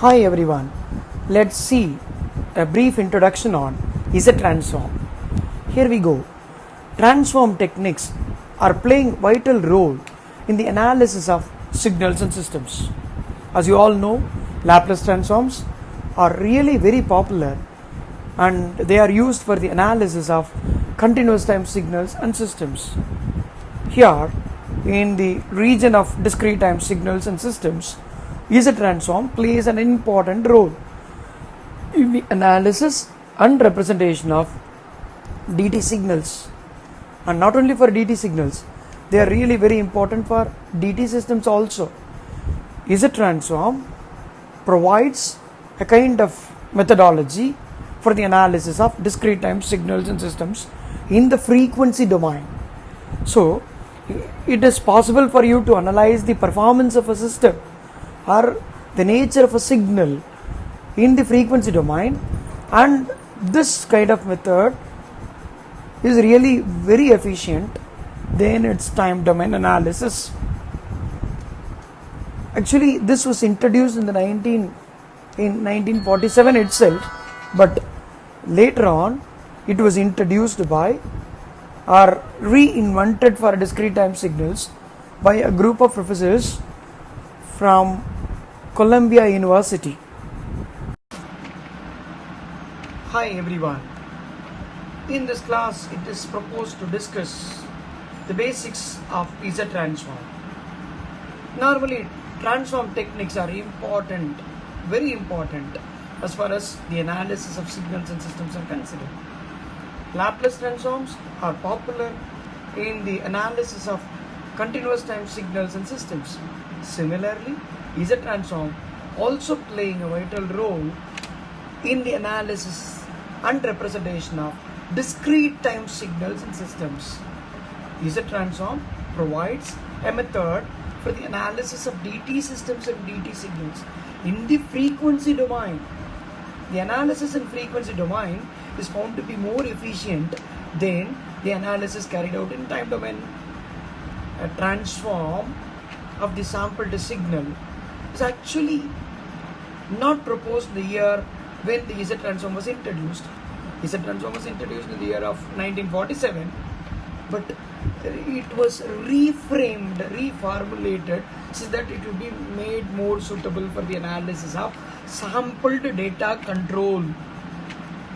Hi everyone, let's see a brief introduction on Z transform. Here we go. Transform techniques are playing vital role in the analysis of signals and systems. As you all know, Laplace transforms are really very popular and they are used for the analysis of continuous time signals and systems. Here, in the region of discrete time signals and systems, Z transform plays an important role in the analysis and representation of DT signals. And not only for DT signals, they are really very important for DT systems also. Z transform provides a kind of methodology for the analysis of discrete time signals and systems in the frequency domain. So, it is possible for you to analyze the performance of a system or the nature of a signal in the frequency domain, and this kind of method is really very efficient than its time domain analysis. Actually, this was introduced in 1947 itself, but later on it was introduced by or reinvented for discrete time signals by a group of professors from Columbia University. Hi everyone. In this class, it is proposed to discuss the basics of Z transform. Normally, transform techniques are important, very important as far as the analysis of signals and systems are considered. Laplace transforms are popular in the analysis of continuous time signals and systems. Similarly, Z transform also playing a vital role in the analysis and representation of discrete time signals and systems. Z transform provides a method for the analysis of DT systems and DT signals in the frequency domain. The analysis in frequency domain is found to be more efficient than the analysis carried out in time domain. A transform of the sample to signal is actually not proposed in the year when the Z transform was introduced. Z transform was introduced in the year of 1947, but it was reformulated so that it would be made more suitable for the analysis of sampled data control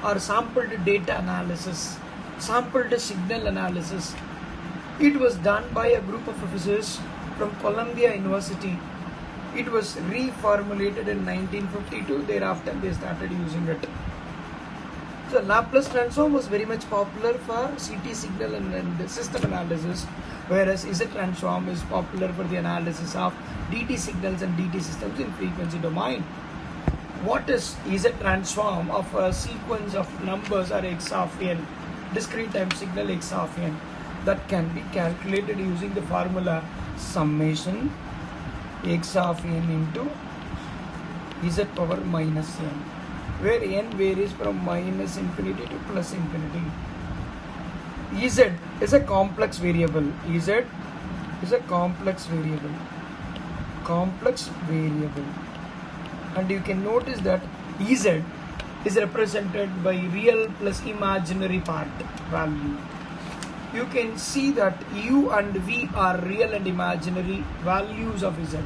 or sampled data analysis, sampled signal analysis. It was done by a group of professors from Columbia University. It was reformulated in 1952. Thereafter, they started using it. So, Laplace transform was very much popular for CT signal and system analysis, whereas Z transform is popular for the analysis of DT signals and DT systems in frequency domain. What is Z transform of a sequence of numbers or x of n, discrete time signal x of n, that can be calculated using the formula summation x of n into z power minus n, where n varies from minus infinity to plus infinity. Z is a complex variable. Z is a complex variable. And you can notice that Z is represented by real plus imaginary part value. You can see that u and v are real and imaginary values of Z.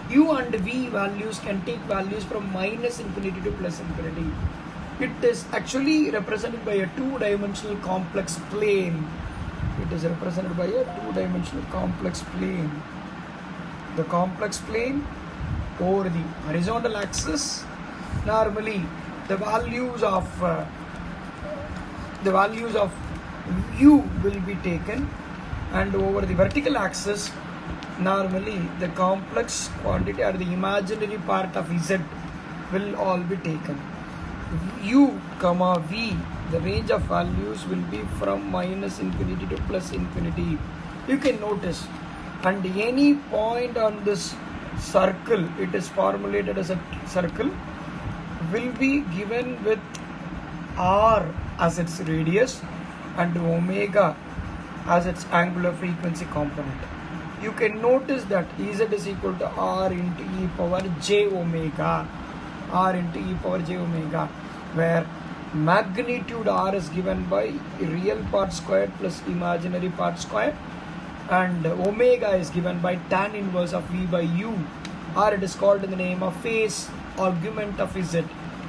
U and v values can take values from minus infinity to plus infinity. It is actually represented by a two-dimensional complex plane. The complex plane over the horizontal axis, normally the values of u will be taken, and over the vertical axis, normally the complex quantity or the imaginary part of Z will all be taken. U, v, the range of values will be from minus infinity to plus infinity. You can notice, and any point on this circle, it is formulated as a circle, will be given with r as its radius and omega as its angular frequency component. You can notice that Ez is equal to r into e power j omega. r into e power j omega, where magnitude r is given by real part squared plus imaginary part squared, and omega is given by tan inverse of v by u, or it is called in the name of phase argument of z,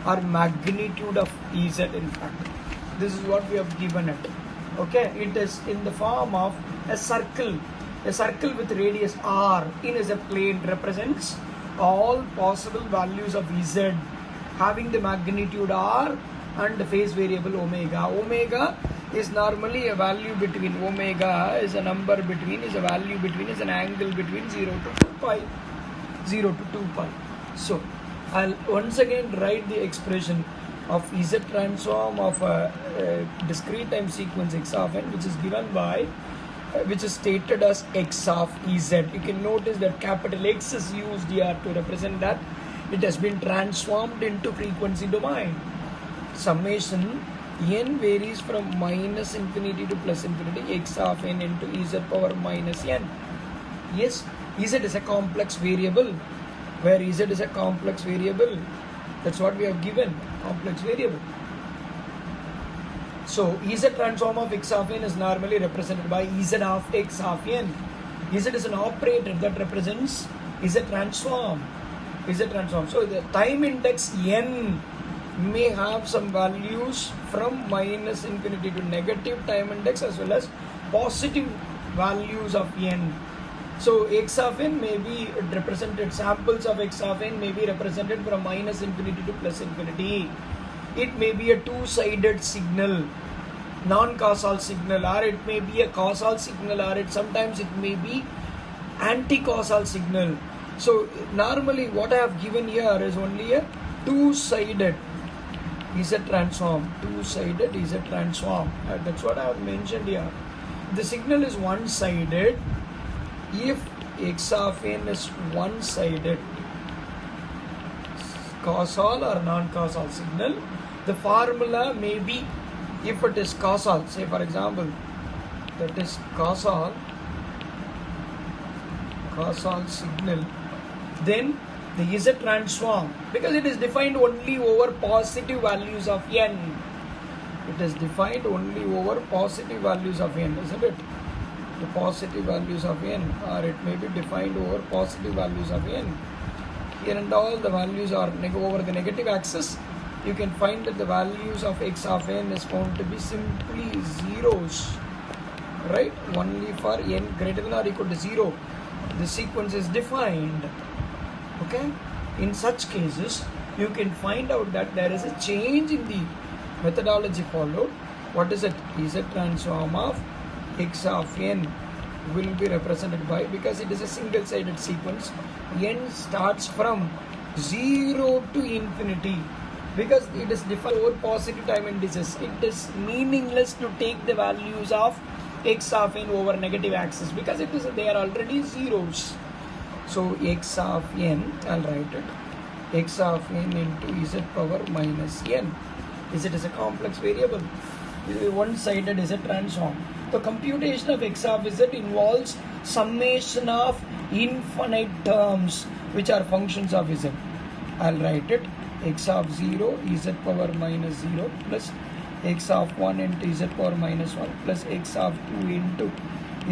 or magnitude of ez. In fact, this is what we have given it. Okay, it is in the form of a circle with radius r in as a plane represents all possible values of z having the magnitude r and the phase variable omega. Omega is normally a value between, omega is a number between, is a value between, is an angle between 0 to 2 pi. 0 to 2 pi. So I'll once again write the expression of z transform of a discrete time sequence x of n, which is given by which is stated as x of ez. You can notice that capital X is used here to represent that it has been transformed into frequency domain. Summation n varies from minus infinity to plus infinity, x of n into z power minus n. Yes, z is a complex variable, where z is a complex variable. That's what we have given, complex variable. So z transform of x of n is normally represented by z of x of n. Z is an operator that represents z transform. Z transform. So the time index n may have some values from minus infinity to negative time index, as well as positive values of n. So x of n may be represented, samples of x of n may be represented from minus infinity to plus infinity. It may be a two-sided signal, non-causal signal, or it may be a causal signal, or sometimes it may be anti-causal signal. So normally what I have given here is only a two-sided z transform, two-sided z transform. That's what I have mentioned here. The signal is one-sided. If x of n is one-sided, causal or non-causal signal, the formula may be, if it is causal, say for example, that is causal signal, then the z transform, because it is defined only over positive values of n. It is defined only over positive values of n, isn't it? The positive values of n, or it may be defined over positive values of n. Here and all the values are over the negative axis. You can find that the values of x of n is found to be simply zeros, right? Only for n greater than or equal to 0, the sequence is defined. Okay, in such cases you can find out that there is a change in the methodology followed. What is it? Z transform of x of n will be represented by, because it is a single-sided sequence, n starts from 0 to infinity. Because it is defined over positive time indices, it is meaningless to take the values of x of n over negative axis, because it is, they are already zeros. So x of n, I'll write it, x of n into z power minus n. Z is a complex variable, one-sided is a transform. The computation of x of z involves summation of infinite terms which are functions of z. I'll write it, x of 0 z power minus 0 plus x of 1 into z power minus 1 plus x of 2 into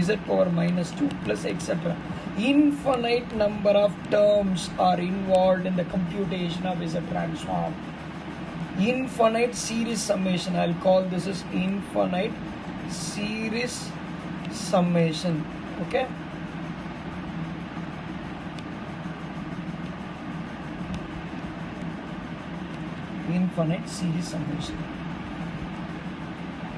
z power minus 2 plus etc. Infinite number of terms are involved in the computation of z transform. Infinite series summation, I'll call this as infinite series summation. Okay, infinite series summation.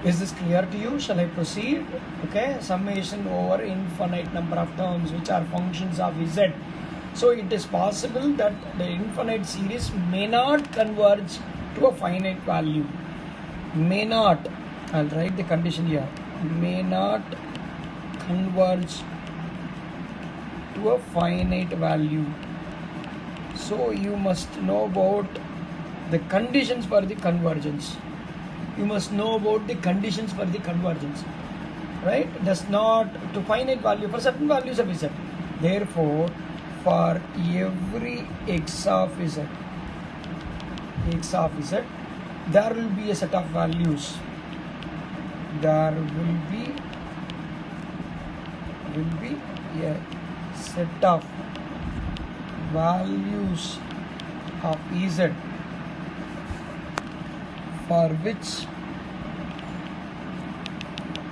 Is this clear to you? Shall I proceed? Okay, summation over infinite number of terms which are functions of z. So it is possible that the infinite series may not converge to a finite value. May not, I'll write the condition here, may not converge to a finite value. So you must know about the conditions for the convergence. You must know about the conditions for the convergence, right? Does not to finite value for certain values of z. Therefore, for every x of z, x of z, there will be a set of values. There will be a set of values of z for which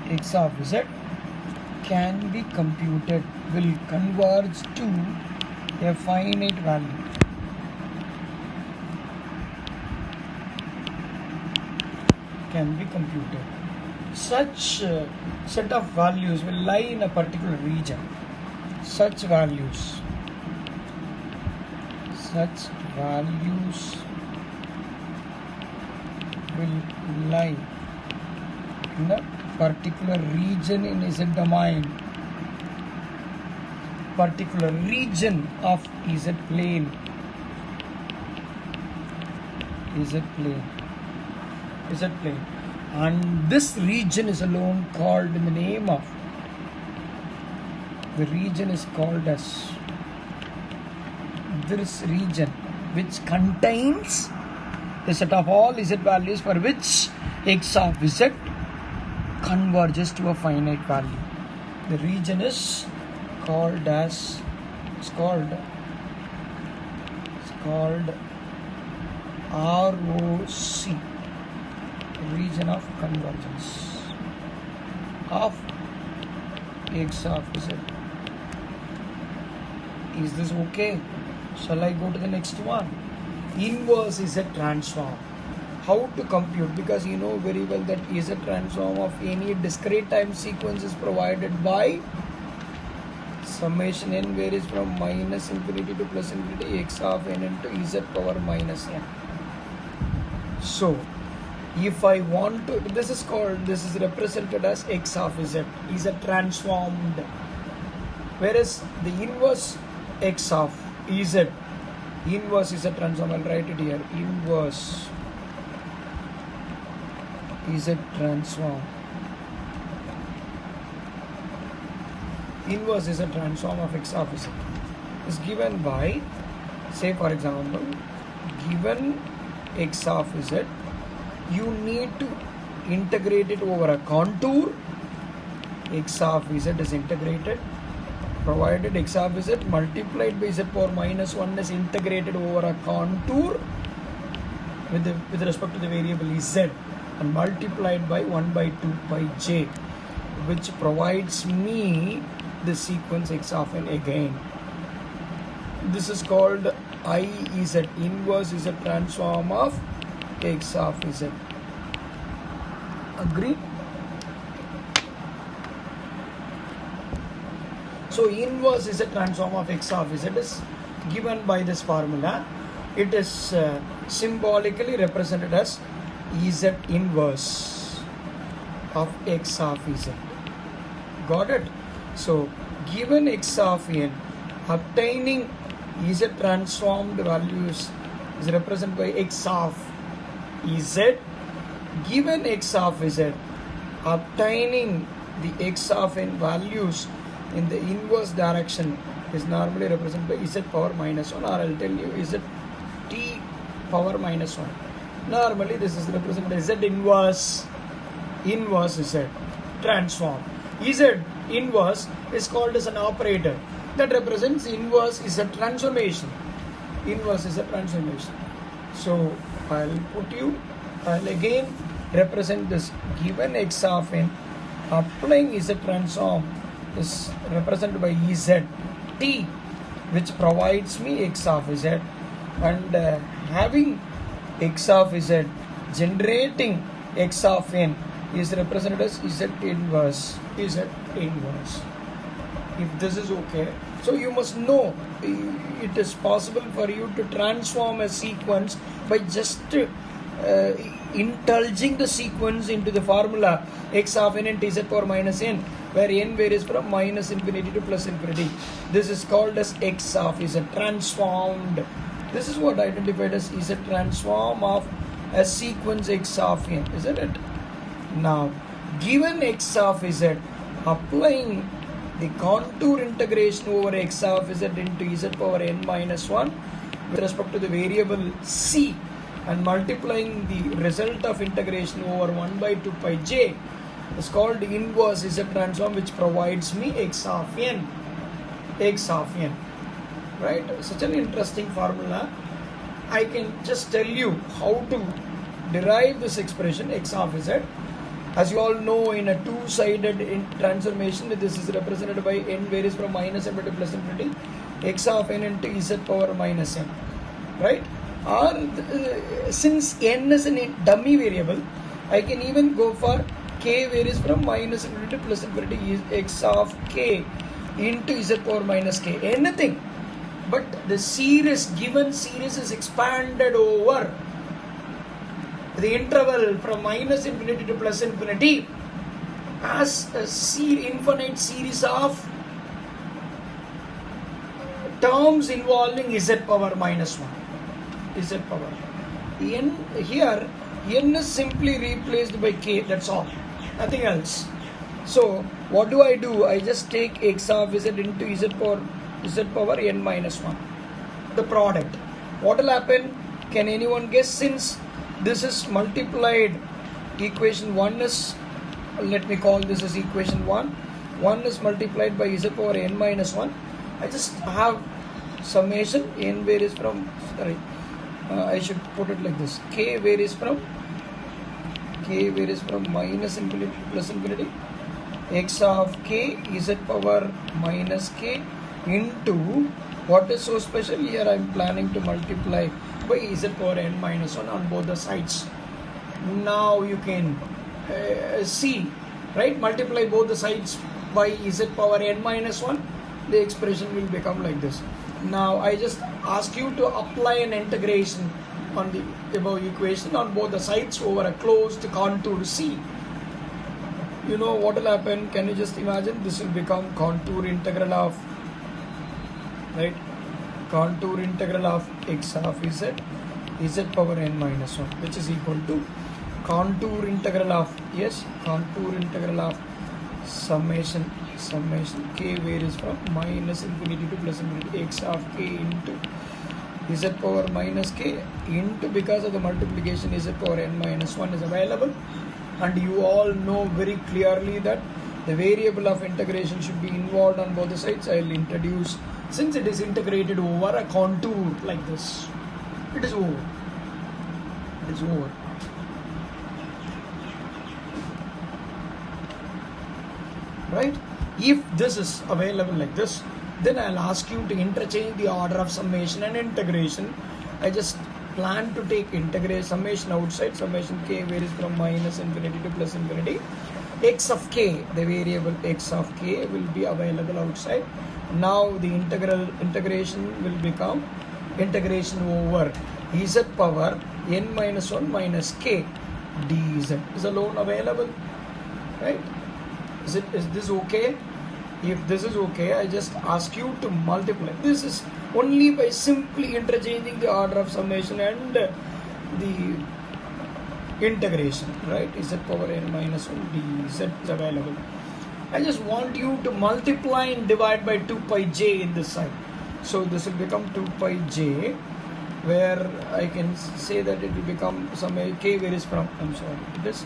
x of z can be computed, will converge to a finite value. Can be computed. Such set of values will lie in a particular region. Such values will lie in a particular region in Z domain, particular region of Z plane. And this region is alone called in the name of, the region is called as, this region which contains the set of all Z values for which x of Z converges to a finite value. The region is called as, ROC, region of convergence of x of Z. Is this okay? Shall I go to the next one? Inverse Z transform. How to compute? Because you know very well that Z transform of any discrete time sequence is provided by summation n varies from minus infinity to plus infinity x of n into Z power minus n. So if I want to, this is represented as x of Z, transformed, whereas the inverse x of Z, inverse transform, I'll write it here, inverse Z transform, inverse Z transform of x of Z is given by, say for example, given x of Z, you need to integrate it over a contour. X of Z is integrated, provided x of Z multiplied by Z power minus 1 is integrated over a contour with respect to the variable Z and multiplied by 1 by 2 pi j, which provides me the sequence x of n again. This is called IZ, inverse Z transform of x of Z. Agree? So inverse Z transform of x of Z is given by this formula. It is symbolically represented as Z inverse of x of Z. Got it? So given x of n, obtaining Z transformed values is represented by x of Z. Given x of Z, obtaining the x of n values in the inverse direction is normally represented by Z power minus 1, or I'll tell you Z t power minus 1. Normally this is represented by Z inverse Z transform. Z inverse is called as an operator that represents inverse Z transformation. Inverse Z transformation. So I'll again represent this. Given x of n, applying Z transform is represented by Z t, which provides me x of Z, and having x of Z generating x of n is represented as Z inverse. If this is okay, so you must know it is possible for you to transform a sequence by just indulging the sequence into the formula x of n into Z power minus n, where n varies from minus infinity to plus infinity. This is called as x of Z transformed. This is what identified as Z transform of a sequence x of n, isn't it? Now, given x of Z, applying the contour integration over x of Z into Z power n minus 1 with respect to the variable c, and multiplying the result of integration over 1 by 2 pi j is called inverse Z transform, which provides me x of n. X of n, right? Such an interesting formula. I can just tell you how to derive this expression x of z. As you all know, in a two-sided transformation, this is represented by n varies from minus n to plus infinity, x of n into z power minus n, right? Or since n is a dummy variable, I can even go for k varies from minus infinity to plus infinity is x of k into z power minus k, anything. But the series, given series is expanded over the interval from minus infinity to plus infinity as a infinite series of terms involving z power minus 1. Z power. N here, n is simply replaced by k, that's all. Nothing else. So what do? I just take x of z into z power n minus 1. The product. What will happen? Can anyone guess? Since this is multiplied, equation 1 is, let me call this as equation 1. 1 is multiplied by z power n minus 1. I just have summation n varies from, I should put it like this, k varies from minus infinity to plus infinity, x of k z power minus k into, what is so special here, I am planning to multiply by z power n minus 1 on both the sides. Now you can see, right, multiply both the sides by z power n minus 1, the expression will become like this. Now I just ask you to apply an integration on the above equation on both the sides over a closed contour C. You know what will happen? Can you just imagine? This will become contour integral of, right, contour integral of x of z power n minus 1, which is equal to contour integral of, yes, contour integral of summation k varies from minus infinity to plus infinity, x of k into z power minus k into, because of the multiplication z power n minus 1 is available, and you all know very clearly that the variable of integration should be involved on both the sides. I will introduce, since it is integrated over a contour like this, it is over. It is over. Right? If this is available like this, then I'll ask you to interchange the order of summation and integration. I just plan to take summation outside. Summation k varies from minus infinity to plus infinity. X of k, the variable x of k, will be available outside. Now the integration will become integration over z power n minus 1 minus k dz is alone available, right? Is this okay? If this is okay, I just ask you to multiply. This is only by simply interchanging the order of summation and the integration, right? Z power n minus 1 dz is available. I just want you to multiply and divide by 2 pi j in this side. So this will become 2 pi j, where I can say that it will become some k varies from, it is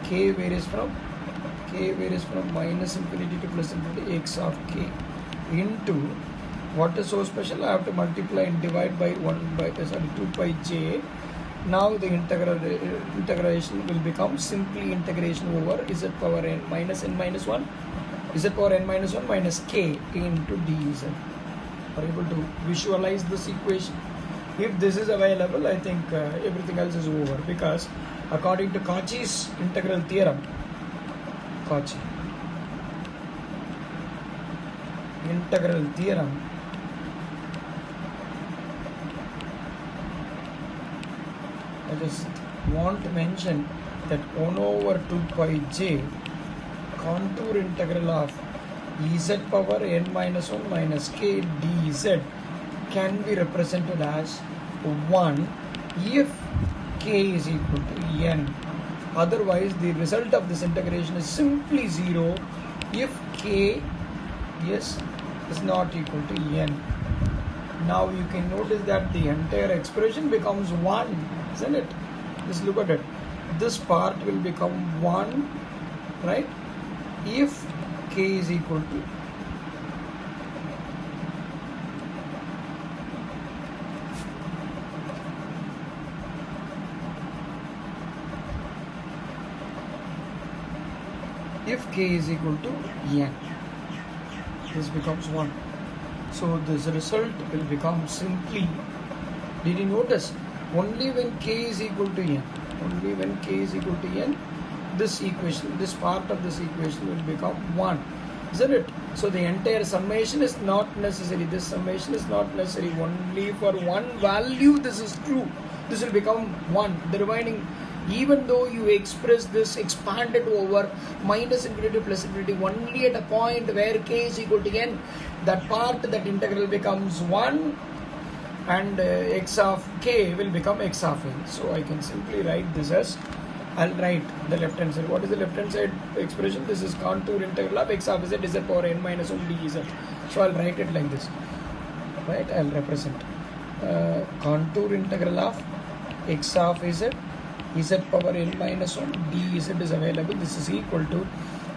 k varies from minus infinity to plus infinity, x of k into, what is so special, I have to multiply and divide by 2 pi j. Now the integration will become simply integration over z power n minus 1 z power n minus 1 minus k into dz. Are you able to visualize this equation? If this is available, I think everything else is over, because according to Cauchy's integral theorem, I just want to mention that 1 over 2 pi j contour integral of z power n minus 1 minus k dz can be represented as 1 if k is equal to n. Otherwise, the result of this integration is simply 0 if k, yes, is not equal to n. Now you can notice that the entire expression becomes 1 isn't it? Just look at it. This part will become 1, right? If k is equal to n, this becomes 1. So this result will become simply, did you notice, only when k is equal to n, this equation, this part of this equation will become 1, isn't it? So the entire summation is not necessary. This summation is not necessary. Only for one value this is true. This will become 1. The remaining, even though you express this expanded over minus infinity plus infinity, only at a point where k is equal to n, that part, that integral becomes 1, and x of k will become x of n. So I can simply write this as, I'll write the left hand side. What is the left hand side expression? This is contour integral of x of z power n minus 1 dz. So I'll write it like this, right? I'll represent contour integral of x of z power n minus 1 dz is available. This is equal to,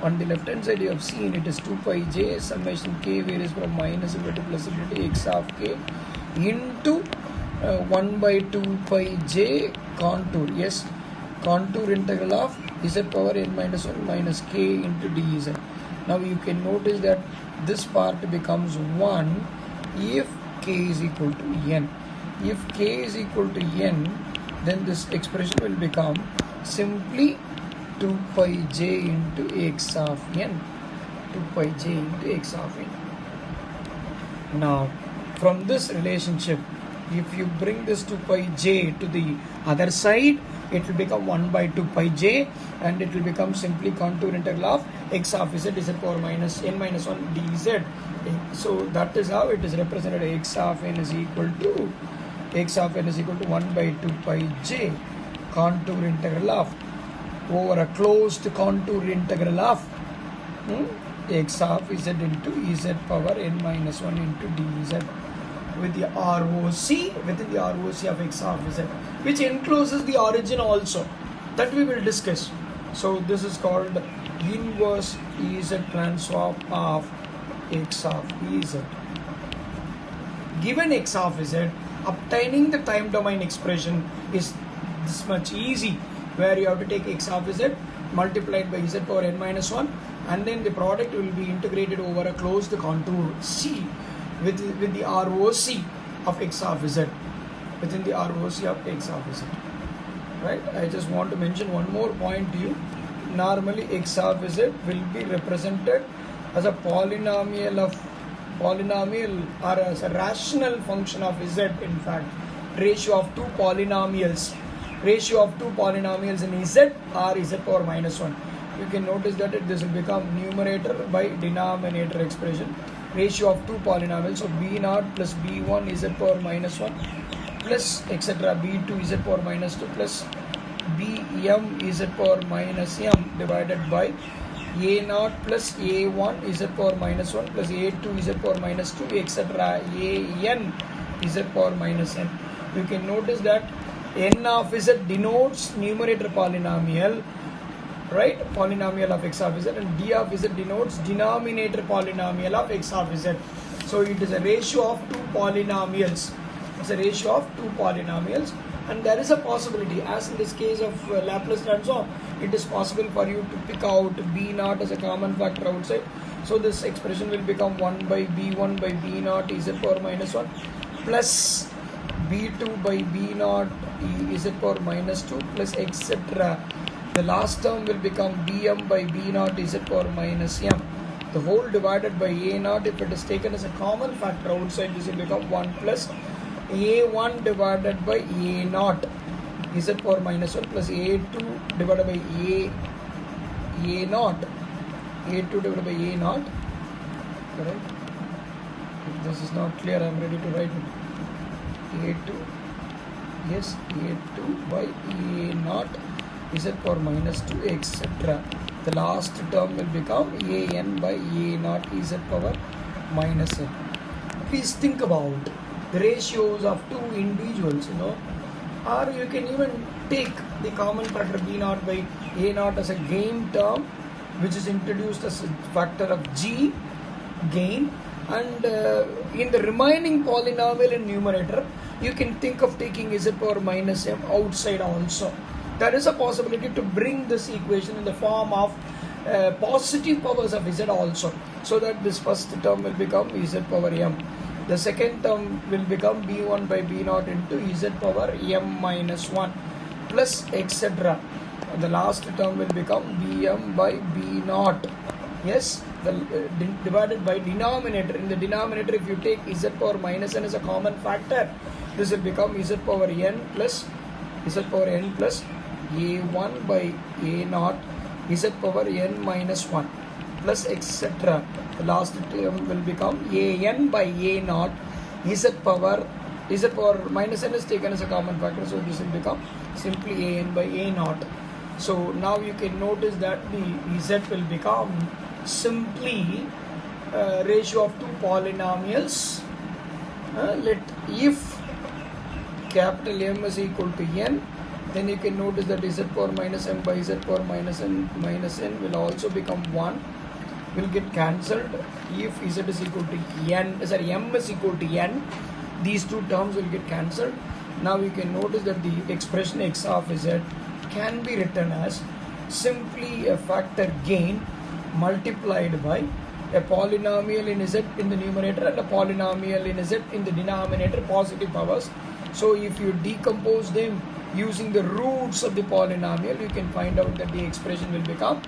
on the left hand side you have seen it is 2 pi j summation k varies from minus infinity plus infinity x of k into 1 by 2 pi j contour. Yes, contour integral of z power n minus 1 minus k into dz. Now you can notice that this part becomes 1 if k is equal to n. If k is equal to n, then this expression will become simply 2 pi j into x of n. 2 pi j into x of n. Now from this relationship, if you bring this 2 pi j to the other side, it will become 1 by 2 pi j, and it will become simply contour integral of x of z power minus n minus 1 dz. So that is how it is represented. X of n is equal to 1 by 2 pi j contour integral of over a closed contour integral of x of z into z power n minus 1 into dz, with the ROC, within the ROC of x of z, which encloses the origin also, that we will discuss. So this is called inverse Ez transform of x of Ez. Given x of z, obtaining the time domain expression is this much easy, where you have to take x of z multiplied by z power n minus 1, and then the product will be integrated over a closed contour C with the ROC of x of z, within the ROC of x of z. Right? I just want to mention one more point to you. Normally x of z will be represented as a polynomial or as a rational function of z. In fact, ratio of two polynomials in z are z power minus 1. You can notice that this will become numerator by denominator expression, ratio of two polynomials. So b0 plus b1 z power minus 1 plus etc. b2 z power minus 2 plus bm z power minus m divided by a0 plus a1 z power minus 1 plus a2 z power minus 2 etc. an z power minus n. You can notice that n of z denotes numerator polynomial, right? Polynomial of x of z, and d of z denotes denominator polynomial of x of z. So it is a ratio of two polynomials. It's a ratio of two polynomials, and there is a possibility, as in this case of Laplace transform, it is possible for you to pick out b0 as a common factor outside. So this expression will become 1 by b1 by b0 z power minus 1 plus b2 by b0 z power minus 2 plus etc. The last term will become bm by b0 z power minus m. The whole divided by a0, if it is taken as a common factor outside, this will become 1 plus a1 divided by a0 z power minus 1 plus a2 divided by a0 divided by a0. Correct? If this is not clear, I am ready to write it. a2, yes, a2 by a0 z power minus 2 etc. The last term will become an by a0 z power minus n. Please think about the ratios of two individuals, or you can even take the common factor b naught by a naught as a gain term, which is introduced as a factor of g gain, and in the remaining polynomial in numerator you can think of taking z power minus m outside also. There is a possibility to bring this equation in the form of positive powers of z also, so that this first term will become z power m. The second term will become b1 by b naught into z power m minus 1 plus etc. The last term will become bm by b naught. Yes, divided by denominator. In the denominator, if you take z power minus n as a common factor, this will become z power n plus a1 by a naught z power n minus 1 plus etc. The last term will become an by a naught z power minus n is taken as a common factor, so this will become simply an by a naught. So now you can notice that the z will become simply ratio of two polynomials. If capital M is equal to n, then you can notice that z power minus m by z power minus n will also become 1, will get cancelled. If z is equal to m is equal to n, these two terms will get cancelled. Now you can notice that the expression x of z can be written as simply a factor gain multiplied by a polynomial in z in the numerator and a polynomial in z in the denominator, positive powers. So if you decompose them using the roots of the polynomial, you can find out that the expression will become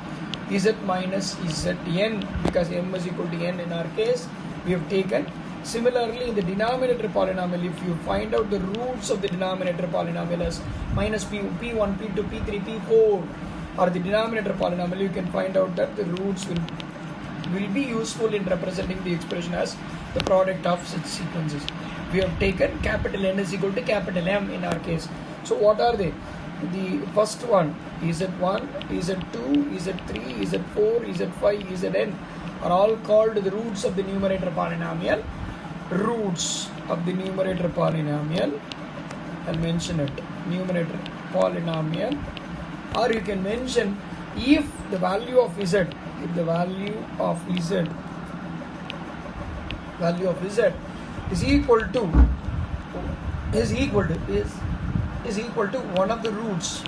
z minus zn, because m is equal to n in our case we have taken. Similarly, in the denominator polynomial, if you find out the roots of the denominator polynomial as minus p1, p2, p3, p4, or the denominator polynomial, you can find out that the roots will be useful in representing the expression as the product of such sequences. We have taken capital N is equal to capital M in our case. So what are they? The first one, z1, z2, z3, z4, z5, zn are all called the roots of the numerator polynomial. Roots of the numerator polynomial, I'll mention it, numerator polynomial, or you can mention if the value of z, is equal to one of the roots.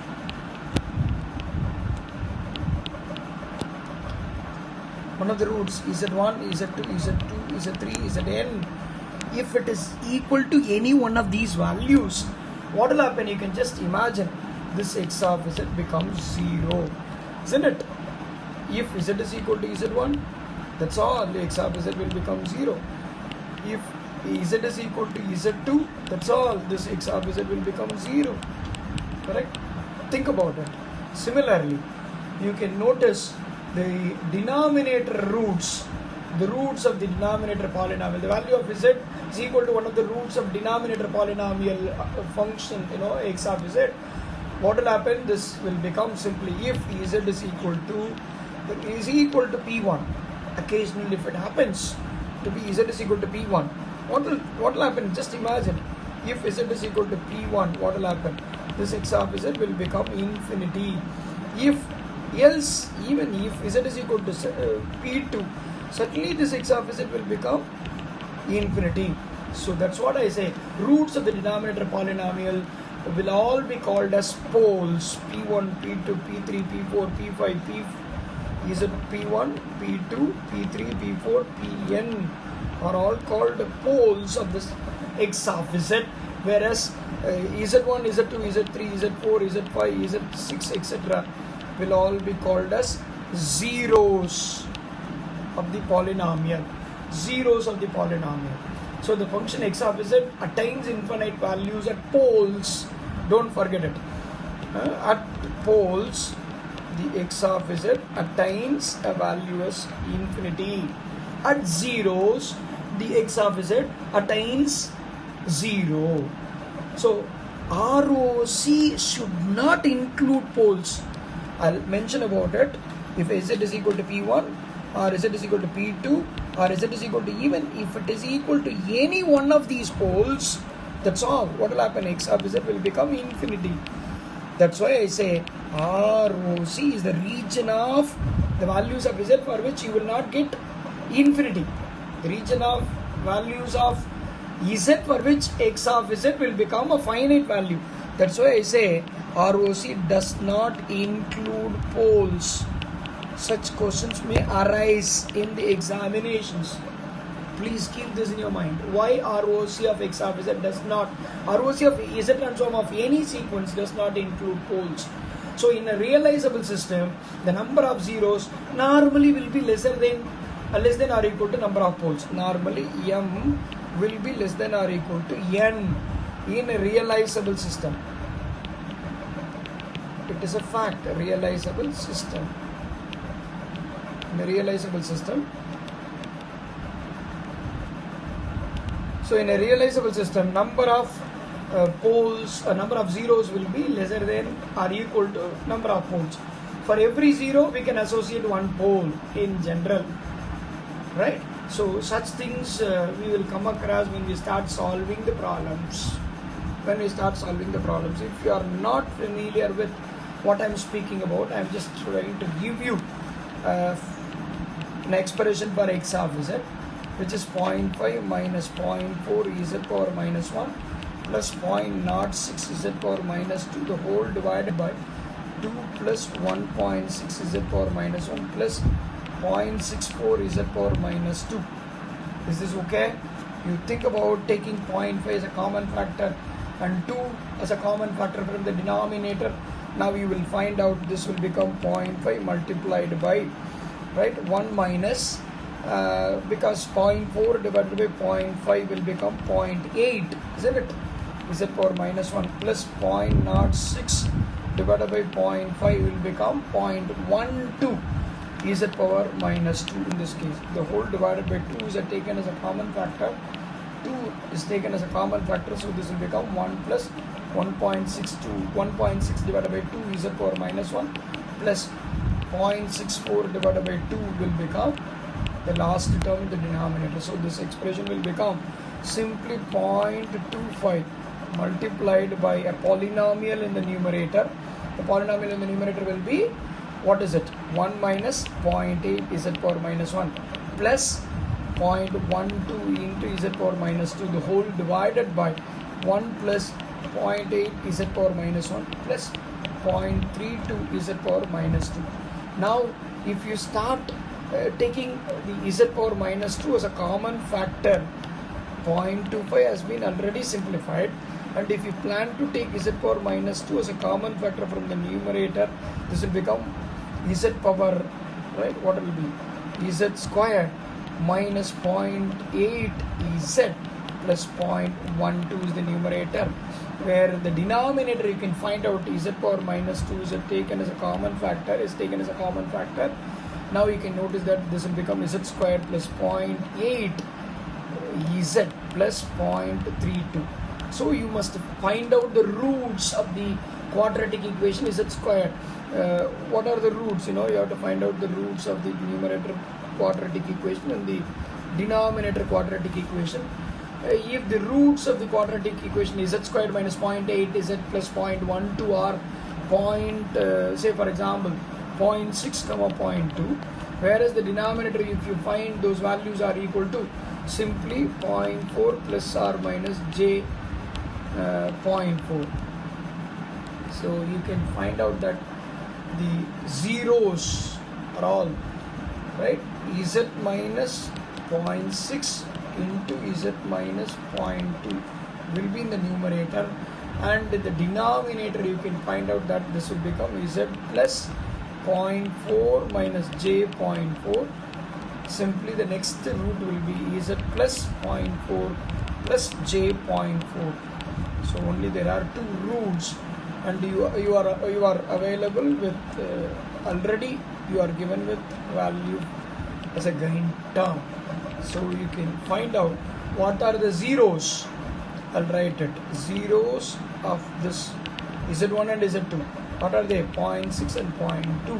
One of the roots z1, z2, z2, z3, zn. If it is equal to any one of these values, what will happen? You can just imagine this x of z becomes 0, isn't it? If z is equal to z1, that's all, the x of z will become 0. If z is equal to z2, that's all, this x of z will become 0. Correct? Think about it. Similarly, you can notice the denominator roots, the roots of the denominator polynomial. The value of z is equal to one of the roots of denominator polynomial function, x of z. What will happen? This will become simply if z is equal to p1. Occasionally, if it happens to be z is equal to p1, what will happen? Just imagine, if z is equal to p1, what will happen? This x of z will become infinity. Even if z is equal to p2, certainly this x of z will become infinity. So that's what I say. Roots of the denominator polynomial will all be called as poles. P1, P2, P3, P4, P5, P1, P2, P3, P4, Pn are all called poles of this x of z, whereas z1, z2, z3, z4, z5, z6, etc. will all be called as zeros of the polynomial. Zeros of the polynomial. So the function x of z attains infinite values at poles. Don't forget it. At poles, the x of z attains a value as infinity. At zeros, the x of z attains 0. So ROC should not include poles. I'll mention about it. If z is equal to p1, or z is equal to p2, or z is equal to, even if it is equal to any one of these poles, That's all. What will happen? X of z will become infinity. That's why I say ROC is the region of the values of z for which you will not get infinity. The region of values of z for which x of z will become a finite value. That's why I say ROC does not include poles. Such questions may arise in the examinations. Please keep this in your mind. Why ROC of x of z does not, ROC of z transform of any sequence does not include poles. So in a realizable system, the number of zeros normally will be less than or equal to number of poles. Normally m will be less than or equal to n in a realizable system. It is a fact, a realizable system. In a realizable system. So in a realizable system, number of poles, number of zeros will be lesser than or equal to number of poles. For every zero, we can associate one pole in general, right? So such things we will come across when we start solving the problems. When we start solving the problems, if you are not familiar with what I am speaking about, I am just trying to give you an expression for x of z, which is 0.5 minus 0.4 z power minus 1 plus 0.06 z power minus 2 the whole divided by 2 plus 1.6 z power minus 1 plus 0.64 z power minus 2. Is this okay? You think about taking 0.5 as a common factor and 2 as a common factor from the denominator. Now you will find out this will become 0.5 multiplied by, right, 1 minus because 0.4 divided by 0.5 will become 0.8, isn't it? Z power minus 1 plus 0.06 divided by 0.5 will become 0.12 z power minus 2 in this case. The whole divided by 2 is taken as a common factor. 2 is taken as a common factor, so this will become 1 plus 1.6 divided by 2 z power minus 1 plus 0.64 divided by 2 will become the last term in the denominator. So this expression will become simply 0.25 multiplied by a polynomial in the numerator. The polynomial in the numerator will be, what is it? 1 minus 0.8 z power minus 1 plus 0.12 into z power minus 2 the whole divided by 1 plus 0.8 z power minus 1 plus 0.32 z power minus 2. Now if you start taking the z power minus 2 as a common factor, 0.25 has been already simplified, and if you plan to take z power minus 2 as a common factor from the numerator, this will become z power, right, what will be z squared minus 0.8 z plus 0.12 is the numerator, where the denominator you can find out z power minus 2 is taken as a common factor, Now you can notice that this will become z squared plus 0.8 z plus 0.32. So you must find out the roots of the quadratic equation z squared. What are the roots? You have to find out the roots of the numerator quadratic equation and the denominator quadratic equation. If the roots of the quadratic equation is z squared minus 0.8 z plus 0.12 or say for example 0.6 comma 0.2, whereas the denominator, if you find those values are equal to simply 0.4 plus or minus j 0.4. So you can find out that the zeros are all, right, z minus 0.6 into z minus 0.2 will be in the numerator, and in the denominator you can find out that this will become z plus 0.4 minus j 0.4. Simply the next root will be z plus 0.4 plus j 0.4. So only there are two roots, and you are available with already you are given with value as a gain term. So you can find out what are the zeros. I'll write it. Zeros of this z1 and z2. What are they? 0.6 and 0.2.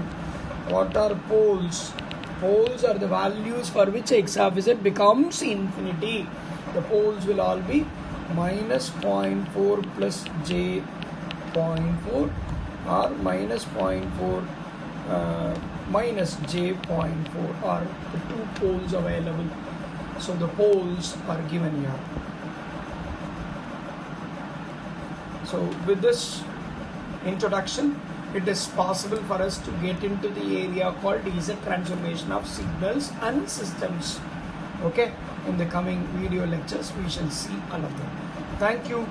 What are poles? Poles are the values for which x of z becomes infinity. The poles will all be minus 0.4 plus j 0.4 or minus 0.4 minus j 0.4 are the two poles available. So the poles are given here. So with this introduction, it is possible for us to get into the area called is a transformation of signals and systems. Okay, in the coming video lectures we shall see all of them. Thank you.